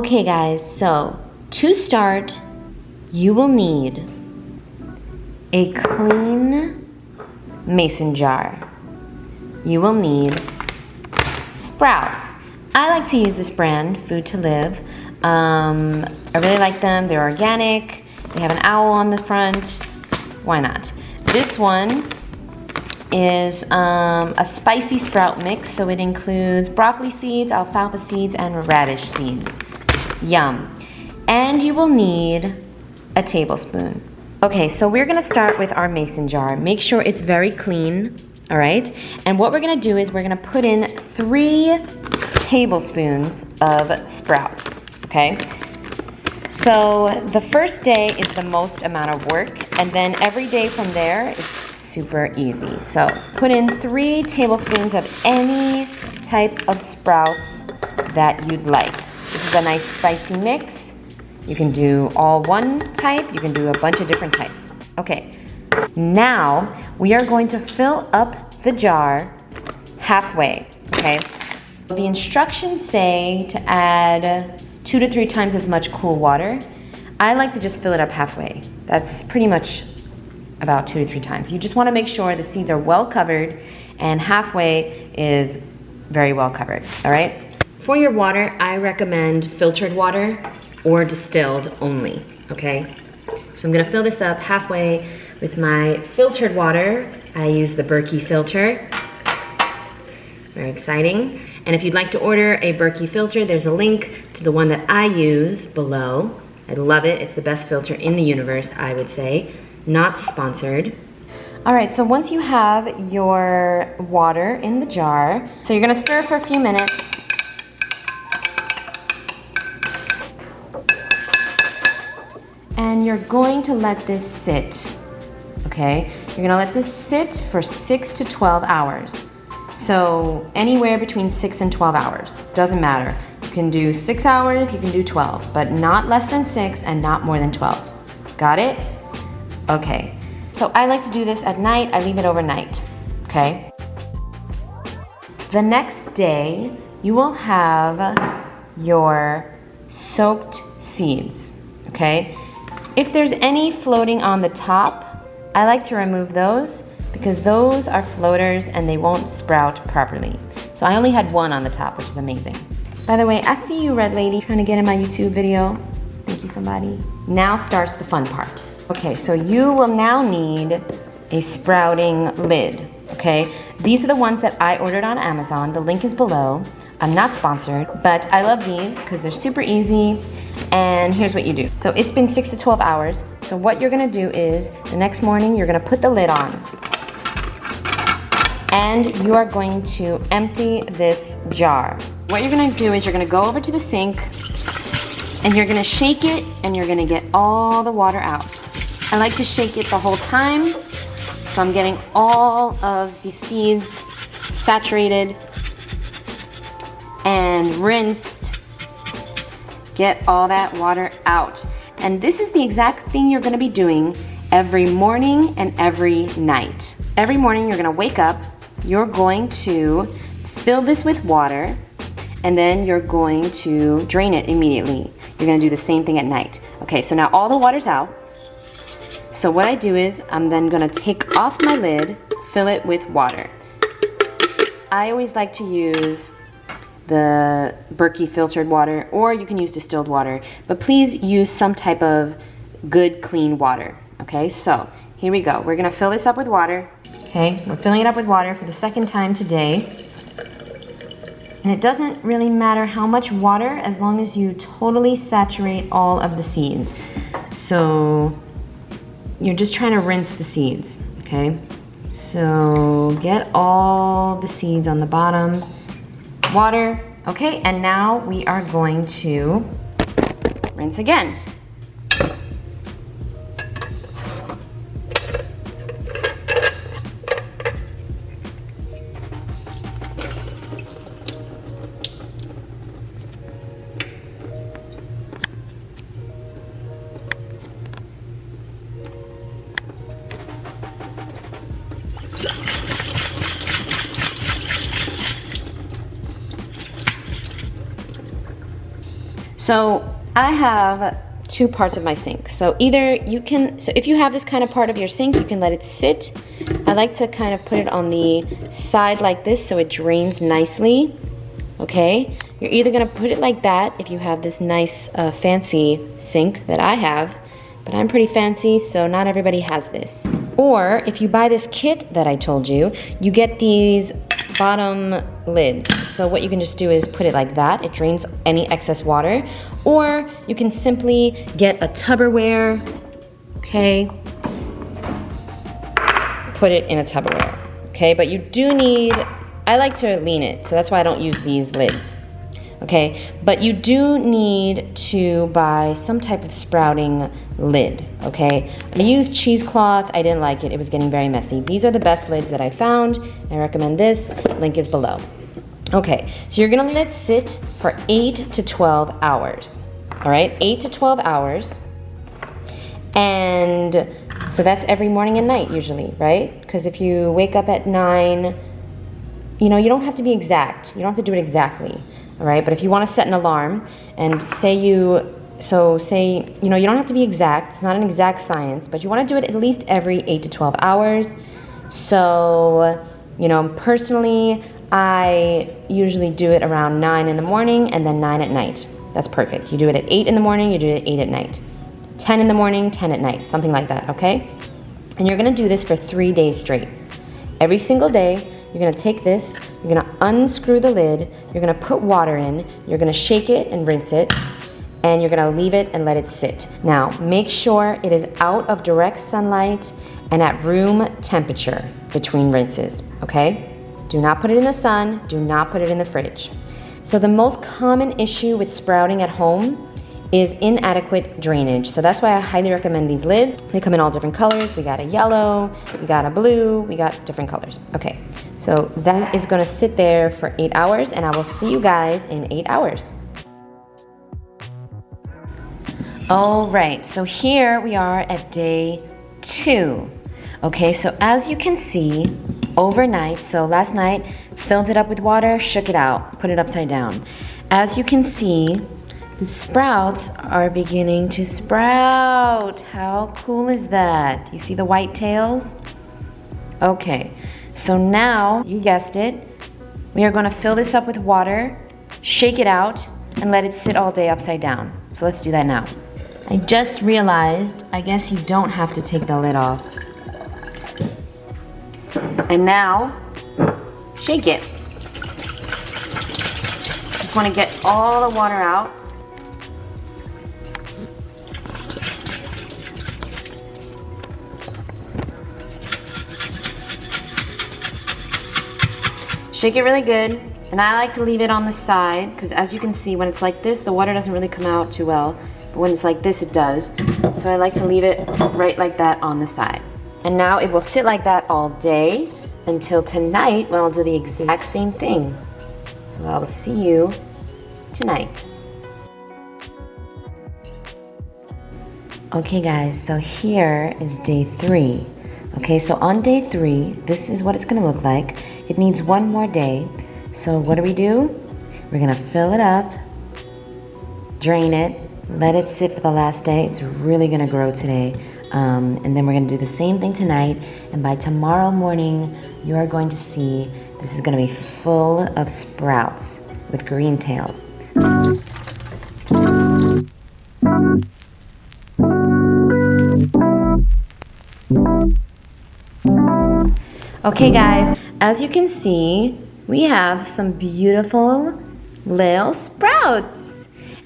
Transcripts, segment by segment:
Okay guys, so to start, you will need a clean mason jar. You will need sprouts. I like to use this brand, Food to Live. I really like them. They're organic. They have an owl on the front. Why not? This one is a spicy sprout mix, so it includes broccoli seeds, alfalfa seeds, and radish seeds. Yum. And you will need a tablespoon. Okay, so we're gonna start with our mason jar. Make sure it's very clean, all right? And what we're gonna do is we're gonna put in 3 tablespoons of sprouts, okay? So the first day is the most amount of work, and then every day from there, it's super easy. So put in 3 tablespoons of any type of sprouts that you'd like. This is a nice spicy mix. You can do all one type, you can do a bunch of different types. Okay, now we are going to fill up the jar halfway, okay? The instructions say to add 2 to 3 times as much cool water. I like to just fill it up halfway. That's pretty much about 2 to 3 times. You just want to make sure the seeds are well covered, and halfway is very well covered, all right? For your water, I recommend filtered water or distilled only, okay? So I'm gonna fill this up halfway with my filtered water. I use the Berkey filter. Very exciting. And if you'd like to order a Berkey filter, there's a link to the one that I use below. I love it. It's the best filter in the universe, I would say. Not sponsored. All right, so once you have your water in the jar, so you're gonna stir for a few minutes. And you're going to let this sit, okay? You're gonna let this sit for 6 to 12 hours. So anywhere between 6 and 12 hours, doesn't matter. You can do 6 hours, you can do 12, but not less than 6 and not more than 12. Got it? Okay. So I like to do this at night, I leave it overnight, okay? The next day, you will have your soaked seeds, okay? If there's any floating on the top, I like to remove those because those are floaters and they won't sprout properly. So I only had 1 on the top, which is amazing. By the way, I see you, Red Lady, trying to get in my YouTube video. Thank you, somebody. Now starts the fun part. Okay, so you will now need a sprouting lid, okay? These are the ones that I ordered on Amazon. The link is below. I'm not sponsored, but I love these because they're super easy. And here's what you do. So it's been 6 to 12 hours. So what you're gonna do is, the next morning, you're gonna put the lid on. And you are going to empty this jar. What you're gonna do is you're gonna go over to the sink and you're gonna shake it and you're gonna get all the water out. I like to shake it the whole time, so I'm getting all of the seeds saturated and rinsed. Get all that water out. And this is the exact thing you're gonna be doing every morning and every night. Every morning you're gonna wake up, you're going to fill this with water, and then you're going to drain it immediately. You're gonna do the same thing at night. Okay, so now all the water's out. So what I do is I'm then gonna take off my lid, fill it with water. I always like to use the Berkey filtered water, or you can use distilled water, but please use some type of good clean water. Okay, so here we go. We're gonna fill this up with water. Okay, we're filling it up with water for the 2nd time today. And it doesn't really matter how much water as long as you totally saturate all of the seeds. So you're just trying to rinse the seeds, okay? So get all the seeds on the bottom. Water, okay, and now we are going to rinse again. So I have two parts of my sink. So if you have this kind of part of your sink, you can let it sit. I like to kind of put it on the side like this so it drains nicely, okay? You're either gonna put it like that if you have this nice fancy sink that I have, but I'm pretty fancy, so not everybody has this. Or if you buy this kit that I told you, you get these bottom lids. So what you can just do is put it like that. It drains any excess water. Or you can simply get a Tupperware, okay? Put it in a Tupperware, okay? But you do need, I like to lean it, so that's why I don't use these lids, okay? But you do need to buy some type of sprouting lid, okay? I used cheesecloth. I didn't like it. It was getting very messy. These are the best lids that I found. I recommend this. Link is below. Okay, so you're gonna let it sit for 8 to 12 hours, all right? 8 to 12 hours. And so that's every morning and night usually, right? Because if you wake up at 9, you know, you don't have to be exact. You don't have to do it exactly, all right? But if you wanna set an alarm and say you know, you don't have to be exact. It's not an exact science, but you wanna do it at least every 8 to 12 hours. So, you know, personally, I usually do it around 9 in the morning and then 9 at night. That's perfect. You do it at 8 in the morning, you do it at 8 at night. 10 in the morning, 10 at night, something like that, okay? And you're gonna do this for 3 days straight. Every single day, you're gonna take this, you're gonna unscrew the lid, you're gonna put water in, you're gonna shake it and rinse it, and you're gonna leave it and let it sit. Now, make sure it is out of direct sunlight and at room temperature between rinses, okay? Do not put it in the sun, do not put it in the fridge. So the most common issue with sprouting at home is inadequate drainage. So that's why I highly recommend these lids. They come in all different colors. We got a yellow, we got a blue, we got different colors. Okay, so that is gonna sit there for 8 hours and I will see you guys in 8 hours. All right, so here we are at day 2. Okay, so as you can see, overnight, so last night, filled it up with water, shook it out, put it upside down. As you can see, the sprouts are beginning to sprout. How cool is that? You see the white tails? Okay, so now, you guessed it, we are gonna fill this up with water, shake it out, and let it sit all day upside down. So let's do that now. I just realized, I guess you don't have to take the lid off. And now, shake it. Just want to get all the water out. Shake it really good. And I like to leave it on the side because as you can see, when it's like this, the water doesn't really come out too well. But when it's like this, it does. So I like to leave it right like that on the side. And now it will sit like that all day until tonight when I'll do the exact same thing. So I will see you tonight. Okay guys, so here is day 3. Okay, so on day 3, this is what it's gonna look like. It needs one more day. So what do? We're gonna fill it up, drain it, let it sit for the last day. It's really gonna grow today. And then we're gonna do the same thing tonight. And by tomorrow morning, you are going to see this is gonna be full of sprouts with green tails. Okay guys, as you can see, we have some beautiful little sprouts.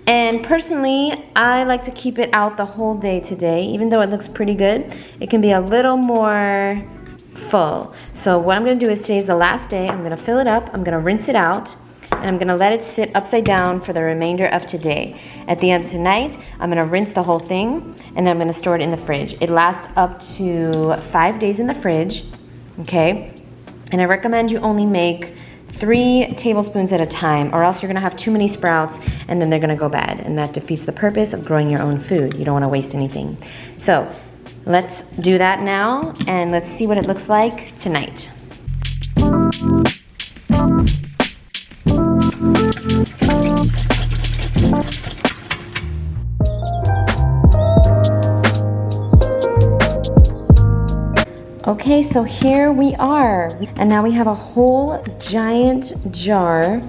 And personally, I like to keep it out the whole day today. Even though it looks pretty good, it can be a little more full. So what I'm gonna do is today's the last day. I'm gonna fill it up, I'm gonna rinse it out, and I'm gonna let it sit upside down for the remainder of today. At the end of tonight, I'm gonna rinse the whole thing, and then I'm gonna store it in the fridge. It lasts up to 5 days in the fridge, okay? And I recommend you only make 3 tablespoons at a time, or else you're gonna have too many sprouts and then they're gonna go bad, and that defeats the purpose of growing your own food. You don't wanna waste anything. So let's do that now, and let's see what it looks like tonight. Okay, so here we are. And now we have a whole giant jar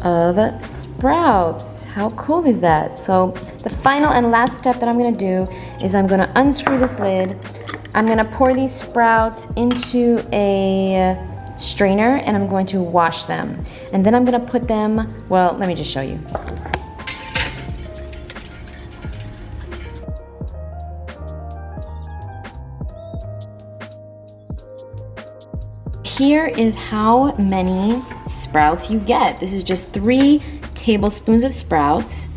of sprouts. How cool is that? So the final and last step that I'm gonna do is I'm gonna unscrew this lid. I'm gonna pour these sprouts into a strainer and I'm going to wash them. And then I'm gonna put them, well, let me just show you. Here is how many sprouts you get. This is just 3 tablespoons of sprouts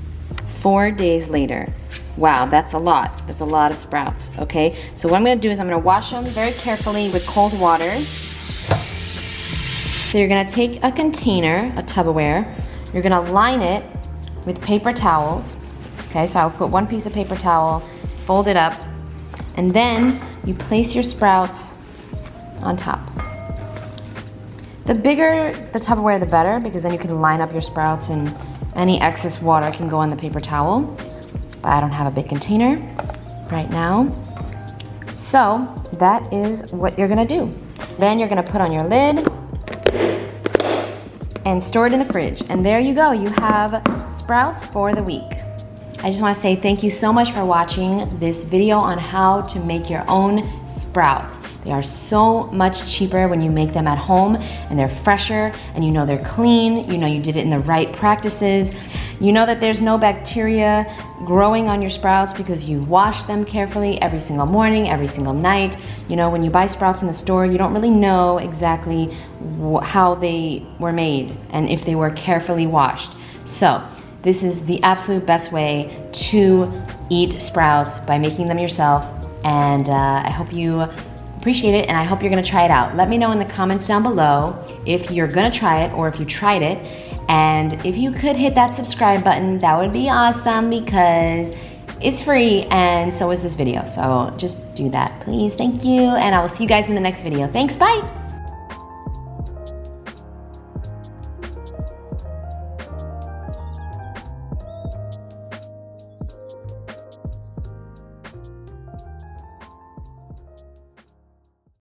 4 days later. Wow, that's a lot. That's a lot of sprouts, okay? So what I'm gonna do is I'm gonna wash them very carefully with cold water. So you're gonna take a container, a Tupperware, you're gonna line it with paper towels. Okay, so I'll put 1 piece of paper towel, fold it up, and then you place your sprouts on top. The bigger the Tupperware, the better, because then you can line up your sprouts and any excess water can go on the paper towel. But I don't have a big container right now. So that is what you're gonna do. Then you're gonna put on your lid and store it in the fridge. And there you go, you have sprouts for the week. I just wanna say thank you so much for watching this video on how to make your own sprouts. They are so much cheaper when you make them at home, and they're fresher, and you know they're clean, you know you did it in the right practices. You know that there's no bacteria growing on your sprouts because you wash them carefully every single morning, every single night. You know, when you buy sprouts in the store, you don't really know exactly how they were made and if they were carefully washed. So this is the absolute best way to eat sprouts, by making them yourself. And I hope you appreciate it, and I hope you're gonna try it out. Let me know in the comments down below if you're gonna try it or if you tried it. And if you could hit that subscribe button, that would be awesome, because it's free and so is this video. So just do that, please. Thank you, and I will see you guys in the next video. Thanks, bye.